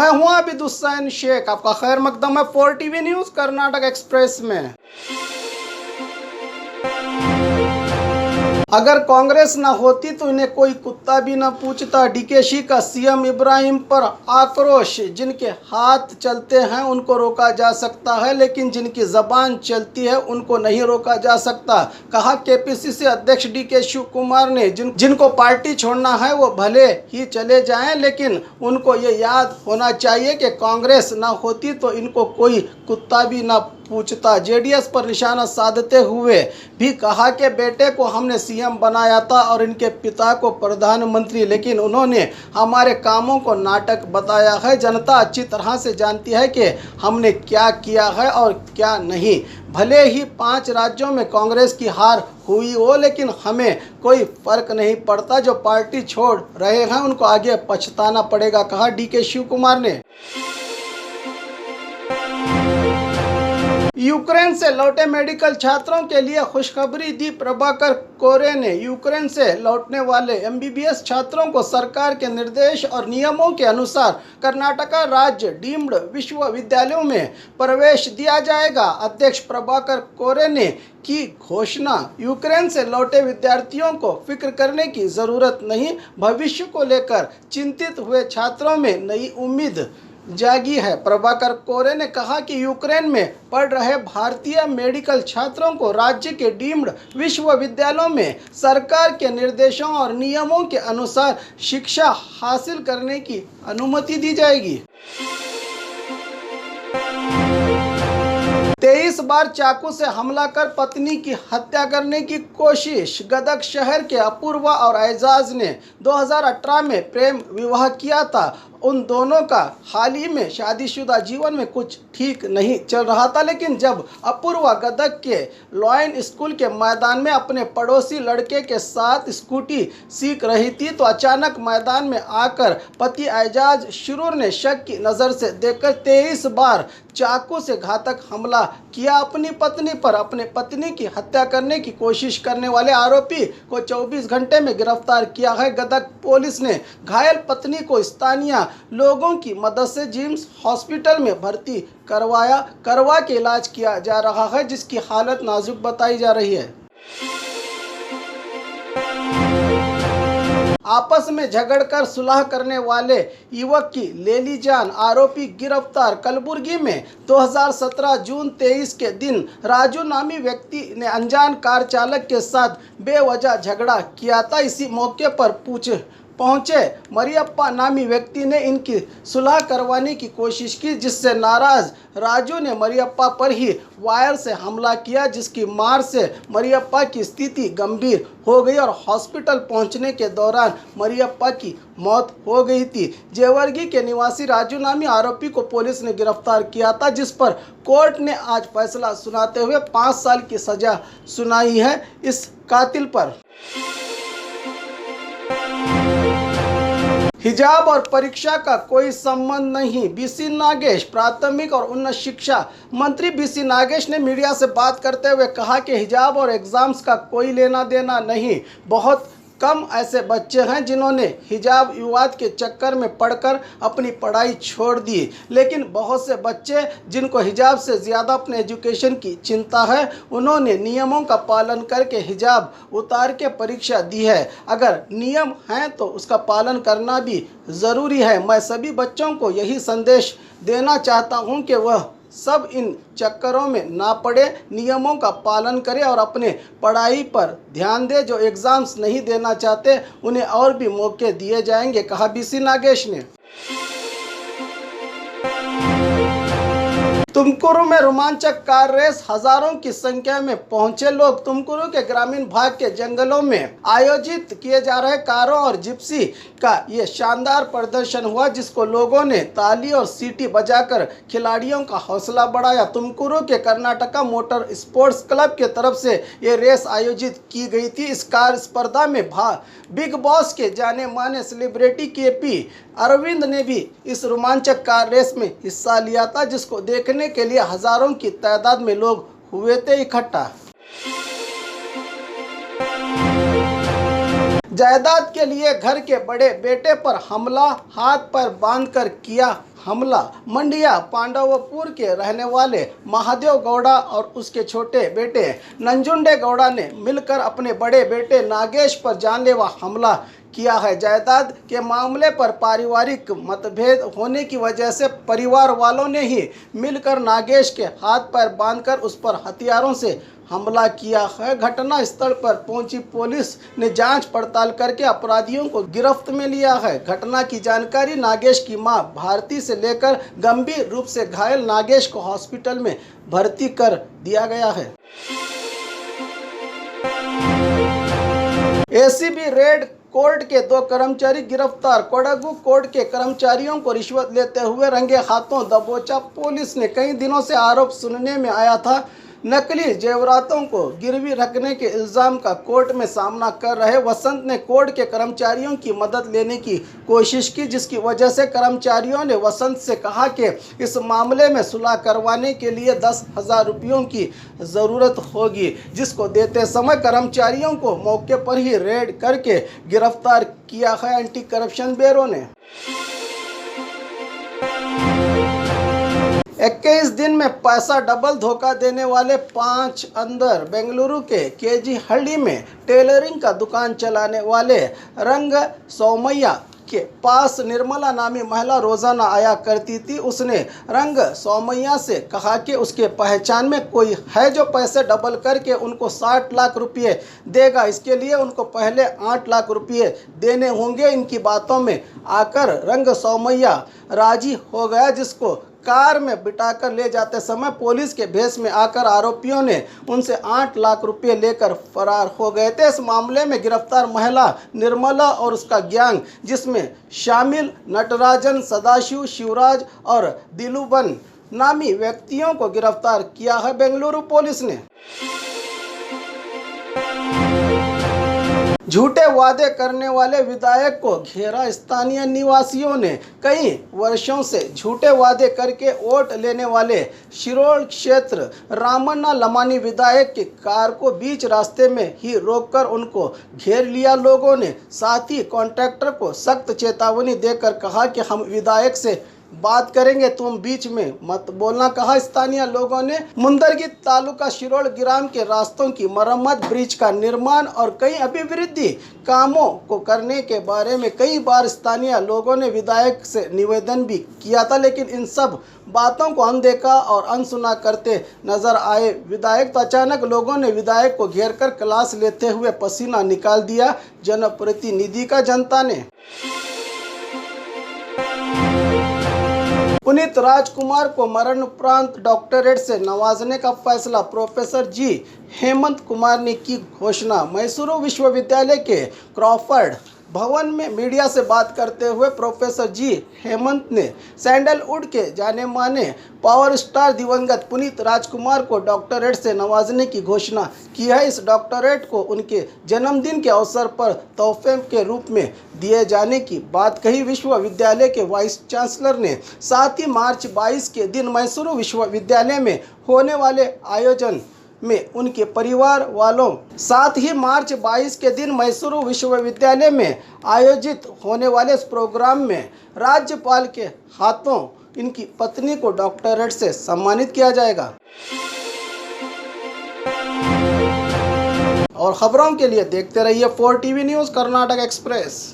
मैं हूं आबिद हुसैन शेख, आपका खैर मकदम है 4TV न्यूज़ कर्नाटक एक्सप्रेस में। अगर कांग्रेस ना होती तो इन्हें कोई कुत्ता भी ना पूछता। डीकेशी का सीएम इब्राहिम पर आक्रोश। जिनके हाथ चलते हैं उनको रोका जा सकता है, लेकिन जिनकी जबान चलती है उनको नहीं रोका जा सकता, कहा केपीसीसी अध्यक्ष डीके शिव कुमार ने। जिनको पार्टी छोड़ना है वो भले ही चले जाएं, लेकिन उनको ये याद होना चाहिए कि कांग्रेस ना होती तो इनको कोई कुत्ता भी ना पूछता। जेडीएस पर निशाना साधते हुए भी कहा कि बेटे को हमने सीएम बनाया था और इनके पिता को प्रधानमंत्री, लेकिन उन्होंने हमारे कामों को नाटक बताया है। जनता अच्छी तरह से जानती है कि हमने क्या किया है और क्या नहीं। भले ही 5 राज्यों में कांग्रेस की हार हुई हो, लेकिन हमें कोई फर्क नहीं पड़ता। जो पार्टी छोड़ रहे हैं उनको आगे पछताना पड़ेगा, कहा डीके शिव कुमार ने। यूक्रेन से लौटे मेडिकल छात्रों के लिए खुशखबरी दी प्रभाकर कोरे ने। यूक्रेन से लौटने वाले एमबीबीएस छात्रों को सरकार के निर्देश और नियमों के अनुसार कर्नाटका राज्य डीम्ड विश्वविद्यालयों में प्रवेश दिया जाएगा। अध्यक्ष प्रभाकर कोरे ने की घोषणा। यूक्रेन से लौटे विद्यार्थियों को फिक्र करने की जरूरत नहीं। भविष्य को लेकर चिंतित हुए छात्रों में नई उम्मीद जागी है। प्रभाकर कोरे ने कहा कि यूक्रेन में पढ़ रहे भारतीय मेडिकल छात्रों को राज्य के डीम्ड विश्वविद्यालयों में सरकार के निर्देशों और नियमों के अनुसार शिक्षा हासिल करने की अनुमति दी जाएगी। 23 बार चाकू से हमला कर पत्नी की हत्या करने की कोशिश। गदग शहर के अपूर्वा और एजाज ने 2018 में प्रेम विवाह किया था। उन दोनों का हाल ही में शादीशुदा जीवन में कुछ ठीक नहीं चल रहा था, लेकिन जब अपूर्वा गदग के लॉयन स्कूल के मैदान में अपने पड़ोसी लड़के के साथ स्कूटी सीख रही थी तो अचानक मैदान में आकर पति एजाज शुरूर ने शक की नज़र से देखकर 23 बार चाकू से घातक हमला किया अपनी पत्नी पर। अपने पत्नी की हत्या करने की कोशिश करने वाले आरोपी को 24 घंटे में गिरफ्तार किया है। गदग पुलिस ने घायल पत्नी को स्थानीय लोगों की मदद से जिम्स हॉस्पिटल में भर्ती करवा के इलाज किया जा रहा है, जिसकी हालत नाजुक बताई जा रही है। आपस में झगड़कर सुलह करने वाले युवक की ले ली जान, आरोपी गिरफ्तार। कलबुर्गी में 2017 जून 23 के दिन राजू नामी व्यक्ति ने अनजान कार चालक के साथ बेवजह झगड़ा किया था। इसी मौके पर पहुंचे मरियप्पा नामी व्यक्ति ने इनकी सुलह करवाने की कोशिश की, जिससे नाराज राजू ने मरियप्पा पर ही वायर से हमला किया, जिसकी मार से मरियप्पा की स्थिति गंभीर हो गई और हॉस्पिटल पहुंचने के दौरान मरियप्पा की मौत हो गई थी। जेवर्गी के निवासी राजू नामी आरोपी को पुलिस ने गिरफ्तार किया था, जिस पर कोर्ट ने आज फैसला सुनाते हुए 5 साल की सजा सुनाई है इस कातिल पर। हिजाब और परीक्षा का कोई संबंध नहीं, बीसी नागेश। प्राथमिक और उन्नत शिक्षा मंत्री बीसी नागेश ने मीडिया से बात करते हुए कहा कि हिजाब और एग्जाम्स का कोई लेना देना नहीं। बहुत कम ऐसे बच्चे हैं जिन्होंने हिजाब विवाद के चक्कर में पढ़कर अपनी पढ़ाई छोड़ दी, लेकिन बहुत से बच्चे जिनको हिजाब से ज़्यादा अपने एजुकेशन की चिंता है, उन्होंने नियमों का पालन करके हिजाब उतार के परीक्षा दी है। अगर नियम हैं तो उसका पालन करना भी ज़रूरी है। मैं सभी बच्चों को यही संदेश देना चाहता हूं कि वह सब इन चक्करों में ना पड़े, नियमों का पालन करें और अपने पढ़ाई पर ध्यान दें। जो एग्ज़ाम्स नहीं देना चाहते उन्हें और भी मौके दिए जाएंगे, कहा बीसी नागेश ने। तुमकुरु में रोमांचक कार रेस, हजारों की संख्या में पहुंचे लोग। तुमकुरु के ग्रामीण भाग के जंगलों में आयोजित किए जा रहे कारों और जिप्सी का ये शानदार प्रदर्शन हुआ, जिसको लोगों ने ताली और सीटी बजाकर खिलाड़ियों का हौसला बढ़ाया। तुमकुरु के कर्नाटका मोटर स्पोर्ट्स क्लब के तरफ से ये रेस आयोजित की गई थी। इस कार स्पर्धा में बिग बॉस के जाने माने सेलिब्रिटी केपी अरविंद ने भी इस रोमांचक कार रेस में हिस्सा लिया था, जिसको देखने के लिए हजारों की तादाद में लोग हुए थे इकट्ठा। जायदाद के लिए घर के बड़े बेटे पर हमला, हाथ पर बांधकर किया हमला मंडिया पांडवपुर के रहने वाले महादेव गौड़ा और उसके छोटे बेटे नंजुंडे गौड़ा ने मिलकर अपने बड़े बेटे नागेश पर जानलेवा हमला किया है। जायदाद के मामले पर पारिवारिक मतभेद होने की वजह से परिवार वालों ने ही मिलकर नागेश के हाथ पैर बांधकर उस पर हथियारों से हमला किया है। घटना स्थल पर पहुंची पुलिस ने जांच पड़ताल करके अपराधियों को गिरफ्त में लिया है। घटना की जानकारी नागेश की मां भारती से लेकर गंभीर रूप से घायल नागेश को हॉस्पिटल में भर्ती कर दिया गया है। एसीबी रेड कोर्ट के 2 कर्मचारी गिरफ्तार। कोडगू कोर्ट के कर्मचारियों को रिश्वत लेते हुए रंगे हाथों दबोचा। पुलिस ने कई दिनों से आरोप सुनने में आया था। नकली जेवरातों को गिरवी रखने के इल्जाम का कोर्ट में सामना कर रहे वसंत ने कोर्ट के कर्मचारियों की मदद लेने की कोशिश की, जिसकी वजह से कर्मचारियों ने वसंत से कहा कि इस मामले में सुलह करवाने के लिए 10,000 रुपयों की ज़रूरत होगी, जिसको देते समय कर्मचारियों को मौके पर ही रेड करके गिरफ्तार किया है एंटी करप्शन ब्यूरो ने। 21 दिन में पैसा डबल धोखा देने वाले 5 अंदर। बेंगलुरु के केजी हल्ली में टेलरिंग का दुकान चलाने वाले रंग सोमैया के पास निर्मला नामी महिला रोजाना आया करती थी। उसने रंग सोमैया से कहा कि उसके पहचान में कोई है जो पैसे डबल करके उनको 60 लाख रुपये देगा। इसके लिए उनको पहले 8 लाख रुपये देने होंगे। इनकी बातों में आकर रंग सोमैया राजी हो गया, जिसको कार में बिठाकर ले जाते समय पुलिस के भेष में आकर आरोपियों ने उनसे 8 लाख रुपए लेकर फरार हो गए थे। इस मामले में गिरफ्तार महिला निर्मला और उसका गैंग, जिसमें शामिल नटराजन, सदाशिव, शिवराज और दिलुबन नामी व्यक्तियों को गिरफ्तार किया है बेंगलुरु पुलिस ने। झूठे वादे करने वाले विधायक को घेरा। स्थानीय निवासियों ने कई वर्षों से झूठे वादे करके वोट लेने वाले शिरोल क्षेत्र रामन्ना लमानी विधायक की कार को बीच रास्ते में ही रोककर उनको घेर लिया। लोगों ने साथ ही कॉन्ट्रैक्टर को सख्त चेतावनी देकर कहा कि हम विधायक से बात करेंगे, तुम बीच में मत बोलना कहा। स्थानीय लोगों ने मुंदरगी तालुका शिरोल ग्राम के रास्तों की मरम्मत, ब्रिज का निर्माण और कई अभिवृद्धि कामों को करने के बारे में कई बार स्थानीय लोगों ने विधायक से निवेदन भी किया था, लेकिन इन सब बातों को अनदेखा और अनसुना करते नजर आए विधायक। तो अचानक लोगों ने विधायक को घेरकर क्लास लेते हुए पसीना निकाल दिया जनप्रतिनिधि का। जनता ने पुनीत राजकुमार को मरणोपरांत डॉक्टरेट से नवाजने का फैसला। प्रोफेसर जी हेमंत कुमार ने की घोषणा। मैसूरू विश्वविद्यालय के क्रॉफर्ड भवन में मीडिया से बात करते हुए प्रोफेसर जी हेमंत ने सैंडलवुड के जाने माने पावर स्टार दिवंगत पुनीत राजकुमार को डॉक्टरेट से नवाजने की घोषणा की है। इस डॉक्टरेट को उनके जन्मदिन के अवसर पर तोहफे के रूप में दिए जाने की बात कही विश्वविद्यालय के वाइस चांसलर ने। साथ ही मार्च 22 के दिन मैसूरू विश्वविद्यालय में होने वाले आयोजन में उनके परिवार वालों साथ ही मार्च 22 के दिन मैसूरू विश्वविद्यालय में आयोजित होने वाले इस प्रोग्राम में राज्यपाल के हाथों इनकी पत्नी को डॉक्टरेट से सम्मानित किया जाएगा। और खबरों के लिए देखते रहिए 4 टीवी न्यूज़ कर्नाटक एक्सप्रेस।